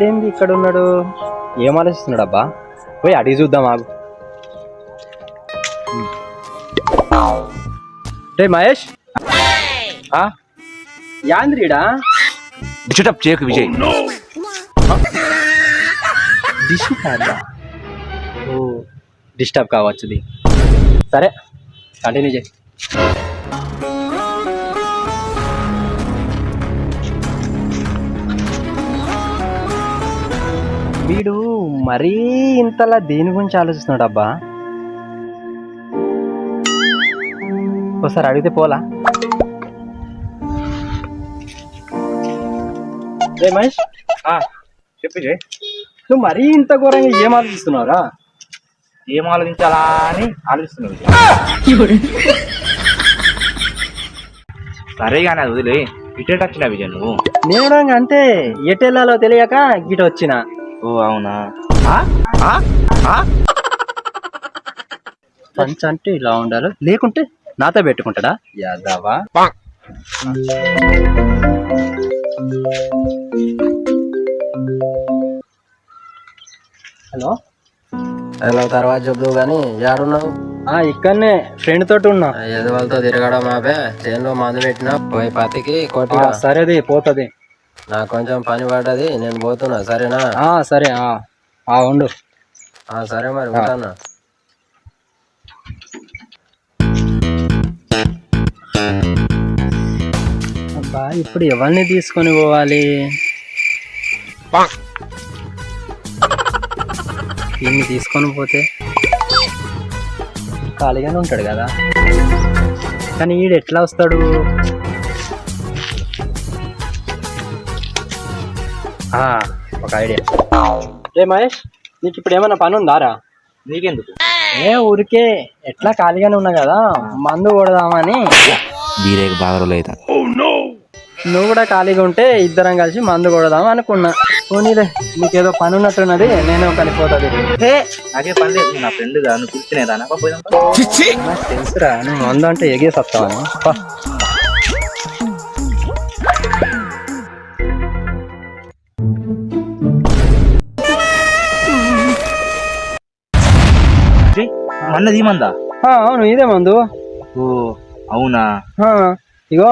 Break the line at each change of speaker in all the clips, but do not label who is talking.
వీడేంది ఇక్కడ ఉన్నాడు? ఏం ఆలోచిస్తున్నాడు అబ్బా? పోయి అడిగి చూద్దాం ఆగు. రే మహేష్, యాంద్రీడా
డిస్టర్బ్ చేయకు విజయ్.
డిష్ కాదా? ఓ డిస్టర్బ్ కావచ్చుది. సరే కంటిన్యూ చేయి. వీడు మరీ ఇంతలా దేని గురించి ఆలోచిస్తున్నాడు అబ్బా? ఒకసారి అడిగితే పోలా? రే మహేష్,
చెప్పు విజయ్.
నువ్వు మరీ ఇంత ఘోరంగా ఏం ఆలోచిస్తున్నావురా?
ఏం ఆలోచించాలా అని ఆలోచిస్తున్నావు విజయ్. సరే కానీ అది వదిలే, ఇటే వచ్చినా విజయ్ నువ్వు.
నేను అంతే, ఎటు వెళ్ళాలో తెలియక గిట వచ్చిన.
ఓ అవునా?
పంచ్ అంటే ఇలా ఉండాలి, లేకుంటే నాతో పెట్టుకుంటాడా యాదవా? హలో
హలో, తర్వాత చెప్దు కానీ ఏడున్నావు?
ఇక్కడనే ఫ్రెండ్ తోటి ఉన్నా.
ఏదో వాళ్ళతో తిరగడం ఆపే, చేనులో మందు పెట్టినా పోయి పత్తికి కొట్టి.
సరేది పోతుంది.
నాకు కొంచెం పని పడ్డది, నేను పోతున్నా. సరేనా?
సరే ఉండు.
సరే మరి ఉంటాను.
అబ్బా ఇప్పుడు ఎవరిని తీసుకొని పోవాలి? దీన్ని తీసుకొని పోతే ఖాళీగానే ఉంటాడు కదా, కానీ ఈడు ఎట్లా వస్తాడు? ఒక ఐడియా. రే మహేష్, నీకు ఇప్పుడు ఏమైనా పని ఉందారా?
నీకెందుకు?
ఊరికే ఎట్లా ఖాళీగానే ఉన్నా కదా, మందు కొడదామని.
వీరేకి బాగా రోజులు.
నువ్వు కూడా ఖాళీగా ఉంటే ఇద్దరం కలిసి మందు కొడదాం అనుకున్నా. పోనీలే, నీకేదో పని ఉన్నట్టున్నది, నేను కలిపోతుంది.
నాకే పని లేదు, నా ఫ్రెండ్ గా నువ్వు కూర్చునేదా? నాకు
తెలుసురా, నువ్వు మందు అంటే ఎగేసి వస్తావని.
మన్నది మందా?
అవును, ఇదే మందు.
ఓ అవునా?
ఇగో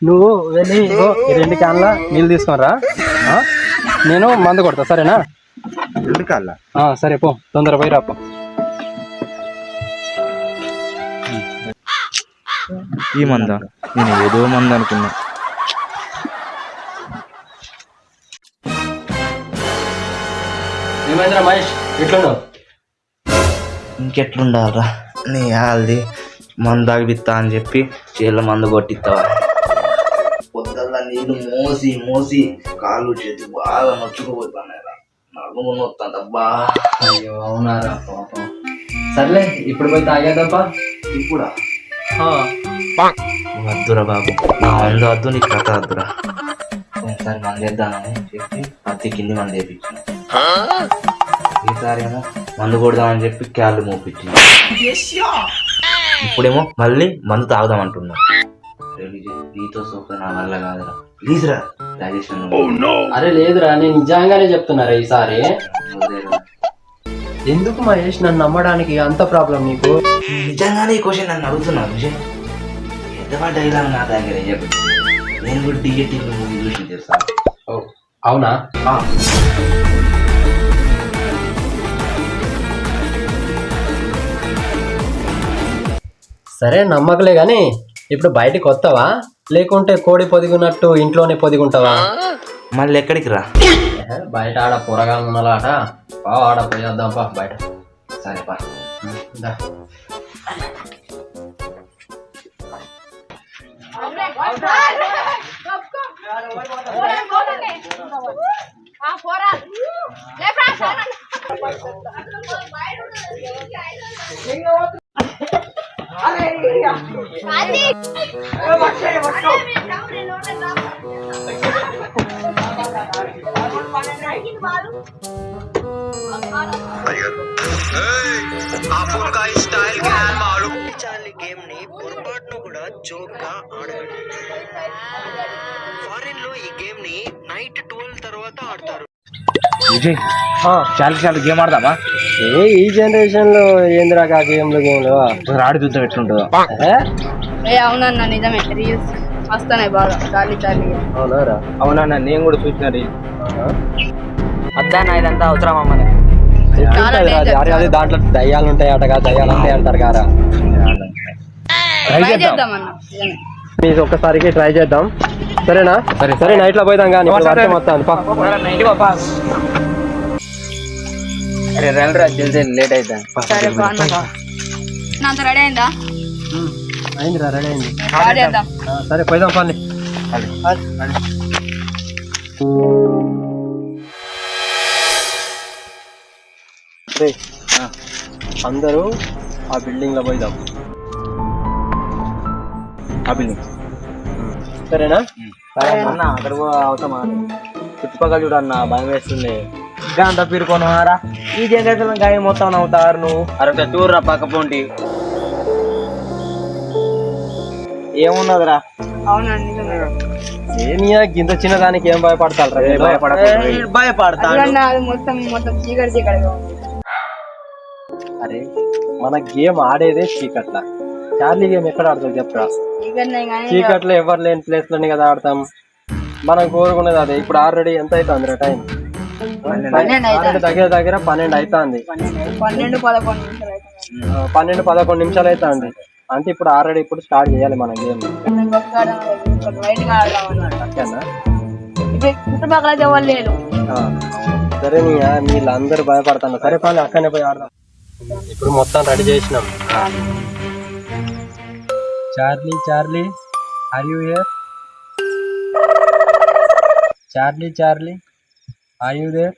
నువ్వు వెళ్ళి ఇగో 2 క్యాన్ల నీళ్ళు తీసుకొనిరా, నేను మందు కొడతా. సరేనా?
2 కాళ్ళ?
సరే పో, తొందర పోయి రాపో.
ఈ మందా? నేను ఏదో మంది అనుకున్నా.
ఏమైందిరా మహేష్, ఇట్లున్నావు?
ఇంకెట్లుండాలరా, నీ ఆల్ది మందు తాగిపిస్తా అని చెప్పి చేళ్ళ మందు కొట్టిస్తావా? పొద్దుల్ల నీళ్ళు మోసి మోసి కాళ్ళు చేతి బాగా నొచ్చుకుపోతాను, నడుము నొత్తందబ్బా.
అయ్యో అవునారా పాపం. సర్లే ఇప్పుడు పోయి తాగేద్దాంపా.
ఇప్పుడా? వద్దురా బాబు, నా మందు వద్దు, నీ కథ వద్దురా. ఒకసారి మందు వేద్దామని చెప్పి పత్తి కింది మంది వేయించిన, ఈసారి ఏమో మందు కొడదామని చెప్పి క్యాళ్ళు మోపించింది. ఇప్పుడేమో మళ్ళీ మందు తాగుదామంటున్నా. నీతో సోఫా నా వల్ల కాదురా, ప్లీజ్ రా రాజేషన్.
అరే లేదురా, నేను నిజంగానే చెప్తున్నారా ఈసారి. ఎందుకు మహేష్ నన్ను నమ్మడానికి అంత ప్రాబ్లం నీకు?
నిజంగానే ఈ క్వశ్చన్ నన్ను అడుగుతున్నా విజయ్. ఎదవా డైలాగ్ నా దగ్గర చెప్పి, నేను కూడా డిఎటివ్ మూవీ చూసి తెలుసా?
అవునా? సరే నమ్మకలే గాని, ఇప్పుడు బయటికి వస్తావా లేకుంటే కోడి పొదిగున్నట్టు ఇంట్లోనే పొదిగుంటావా?
మళ్ళీ ఎక్కడికి రా?
బయట ఆడ పొరగాలు ఉన్నాలాట, ఆడ పోయేద్దాం పా బయట.
సరే పా.
గేమ్ ని పొరపాటును కూడా జోక్ గా ఆడకండి. ఫారిన్ లో ఈ గేమ్ ని నైట్ 12 తర్వాత ఆడతారు.
విజయ్
ఆ,
చాలా గేమ్ ఆడదామా?
ఈ జనరేషన్ లో ఏందిరా గేమ్లు
ఆడి చూద్దాం ఎట్లుంటుందో.
అవునన్నా నిజమే, రీల్స్ వస్తున్నాయి బాగా. చాలీ
అవునారా?
అవునన్నా నేను కూడా చూసిన
వద్దా ఇదంతా అవసరమా మనకి?
అదే దాంట్లో దయ్యాలు ఉంటాయి అటగా, దయ్యాలు ఉంటాయి అంటారు కారా.
ట్రై చేద్దామన్నా నిజమే.
మీరు ఒక్కసారికి ట్రై చేద్దాం, సరేనా? సరే నైట్ లో పోయిదాం కానీ వర్షం వస్తాను.
అరే రండిరా జల్దీ, లేట్ అవుతా.
సరే అంత రెడీ అయిందా?
అయిందిరా, రెడీ అయింది.
స్టార్ట్ చేద్దాం.
సరే పోయిదాం పని. అందరూ ఆ బిల్డింగ్ లో పోయిదాం. సరేనా?
అన్న అక్కడ అవుతామా? చుట్టుపక్కల చూడన్న భయం వేస్తుంది. ఇంకా అంత పీరుకోనరా ఈ జనరేషన్ గాయ మొత్తం అవుతారు నువ్వు. అరొక చూడరా పక్క పోంటి ఏమున్నదిరా.
అవునండి నిజమే.
ఏమియా గింత చిన్న దానికి ఏం భయపడతారు?
భయపడతాడు.
అదన్నా అది మొత్తం చీకటిగా ఉంది.
అరే మన గేమ్ ఆడేదే చీకట్ల. చార్లీ గేమ్ ఎక్కడ ఆడతాం చెప్పరా?
చీకటినే కానీ
చీకట్లో ఎవరు లేని ప్లేస్ లోనే కదా ఆడతాం. మనం కోరుకునేది అదే. ఇప్పుడు ఆల్రెడీ ఎంత అవుతుంది టైం?
12
దగ్గర 12 అవుతుంది.
12-11 నిమిషాలు
11 అవుతుంది. అంటే ఇప్పుడు ఆల్రెడీ ఇప్పుడు స్టార్ట్ చేయాలి మన గేమ్.
చుట్టుపక్కల అయితే ఎవరు లేరు.
సరే వీళ్ళందరూ భయపడతాను. సరే పని అక్కడనే పోయి ఆడదాం. ఇప్పుడు మొత్తం రెడీ చేసినాం. Charlie are you here? Charlie are you there?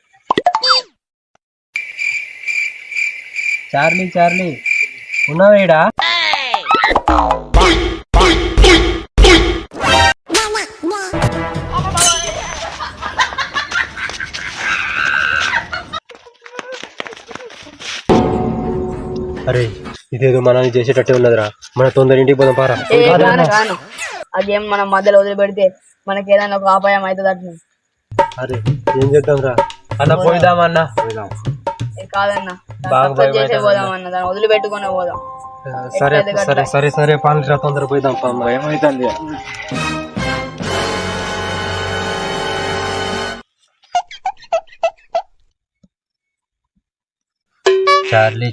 Charlie ఉన్నావా ఈడ? అరే ఇదేదో మనల్ని చేసేటట్టే ఉన్నదిరా. మన తొందర ఇంటికి పోదాం పారా.
కాను ఆ గేమ్ మనం మధ్యలో వదిలిపెడితే మనకి ఏదైనా ఒక అపాయం అవుతుంది అట్లా.
అరే ఏం చేద్దాం రా అన్న? పోయిదామన్నా.
కాదన్నా
బాగా
చేసే పోదాం అన్న, దాన్ని వదిలిపెట్టుకునే పోదాం.
సరే పని రా, తొందర పోయిదాం. ఏమైతుంది?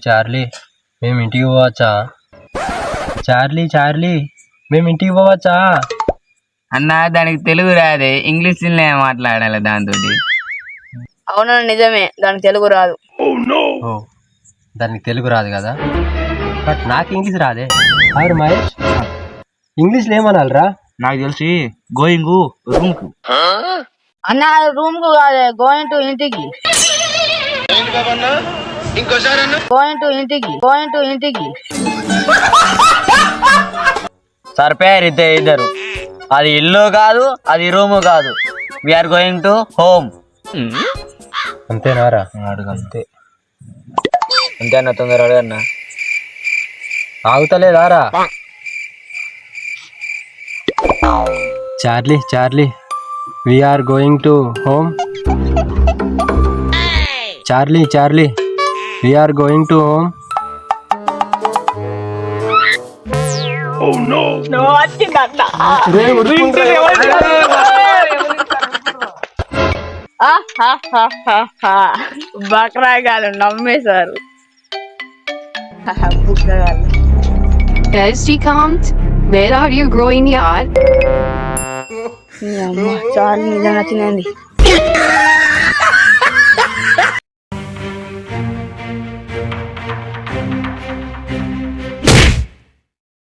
చార్లీ మేము ఇంటికి పోవచ్చా? చార్లీ మేము ఇంటికి పోవచ్చా?
అన్న దానికి తెలుగు రాదే, ఇంగ్లీష్ మాట్లాడాలి దాంతో.
అవునా నిజమే, దానికి తెలుగు రాదు.
దానికి తెలుగు రాదు కదా, బట్ నాకు ఇంగ్లీష్ రాదే. అవును మహేష్, ఇంగ్లీష్ లో ఏమనాలిరా?
నాకు తెలిసి గోయింగ్ రూమ్ కు.
అన్న రూమ్ కు కాదే, గోయింగ్ టు ఇంటికి. గోయింగ్ టు ఇంటికి.
సరిపోయారు ఇద్దరు. అది ఇల్లు కాదు, అది రూము కాదు. We're going to home.
అంతేనారా?
అంతే అన్న, తొందర అడగన్నా.
ఆగుతలేదారా? Charlie we're going to home. Charlie we're going to home.
బక్రాగాలు నమ్మేశారు.
Come, where are you growing yard?
చాలా నిజంగా నచ్చింది.